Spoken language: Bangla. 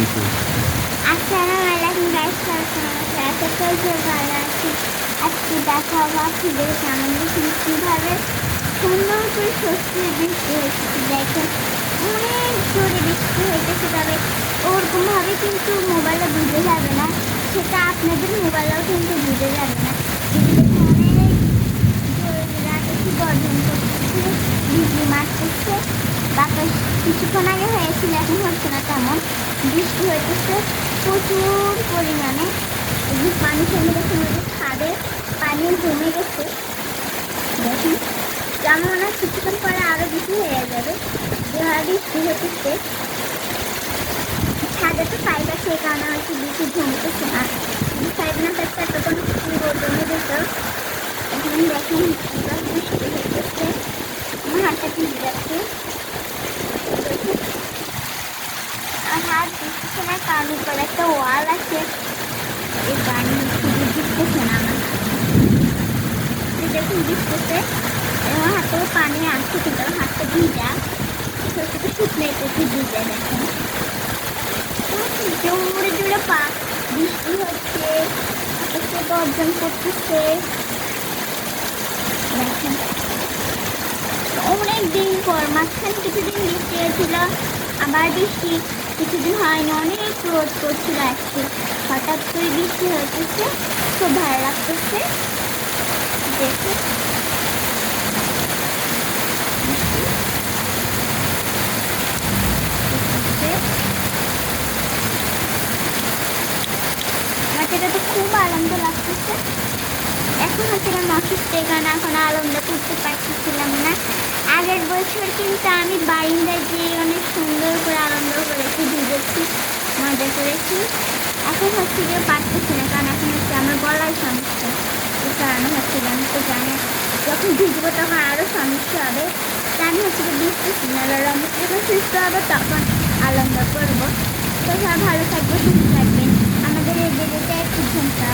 কিছু। আসসালামু আলাইকুম গাইস, আশা করি ভালো আছি। আজকে দেখা হবে আপনাদের সামনে কিভাবে সুন্দর করে স্বস্তির বৃষ্টি হচ্ছে। দেখেন অনেক জোরে বৃষ্টি হইতেছে, তবে ওরকমভাবে কিন্তু মোবাইলে বুঝে যাবে না, সেটা আপনাদের মোবাইলেও কিন্তু বুঝে যাবে না। অনেক জোরে জোরে আকাশে গর্জন করতেছে, বিজলি মারতেছে, বাতাস কিছুক্ষণ আগে হয়েছিল, এখন হচ্ছে না তেমন। বৃষ্টি হইতেছে প্রচুর পরিমাণে, পানি জমে গেছে, নদীর খাদে পানি জমে গেছে। দেখুন যেমন মনে হয় কিছুক্ষণ পরে আরো বেশি হয়ে যাবে, যেভাবে বৃষ্টি হতেছে। ছাদে তো পাইপ আছে, এই কারণে হয়তো বেশি জমতেছে না, পাইপ না থাকতে এতক্ষণ পুরো জমে যেত। এখন দেখেন বৃষ্টি হতেছে, আমার হাতটা ভিজে যাচ্ছে। আর হাত দিচ্ছে না, কারণ উপর একটা ওয়াল আছে, এই পানি দিচ্ছে না আমার হাত। দেখুন দিচ্ছে, আমার হাতেও পানি আসছে, কিন্তু আমার হাতটা ভিজা, ছোটো শুকনো একটু ভিজে। দেখেন জোরে জোরে বৃষ্টি হচ্ছে, আকাশে গর্জন করতেছে। দেখেন অনেক দিন পর, মাঝখানে কিছুদিন বৃষ্টি হয়েছিল, আবার বৃষ্টি কিছুদিন হয়নি, অনেক রোদ পড়ছিল। আজকে হঠাৎ করে বৃষ্টি হতেছে, খুব ভালো লাগতেছে। দেখুন আমার এটা তো খুব আনন্দ লাগতেছে। এখন হচ্ছে আমি অসুস্থ, কারণে এখন আনন্দ করতে পারতেছিলাম না। আগের বছর কিন্তু আমি বারিন্দায় গিয়ে অনেক সুন্দর করে আনন্দ করেছি, ভিজেছি, মজা করেছি। এখন হচ্ছে গিয়ে পারতেছি না, কারণ এখন হচ্ছে আমার গলায় সমস্যা, এই কারণে হচ্ছে আমি তো জানি যখন ভিজবো তখন আরও সমস্যা হবে। তা আমি হচ্ছে গিয়ে বুঝতেছি না, রমেশ যখন সুস্থ হবে তখন আনন্দ করবো। তো সব ভালো থাকবে, সুস্থ থাকবেন। আমাদের এই ভিডিওটা একটু ঝুমকা।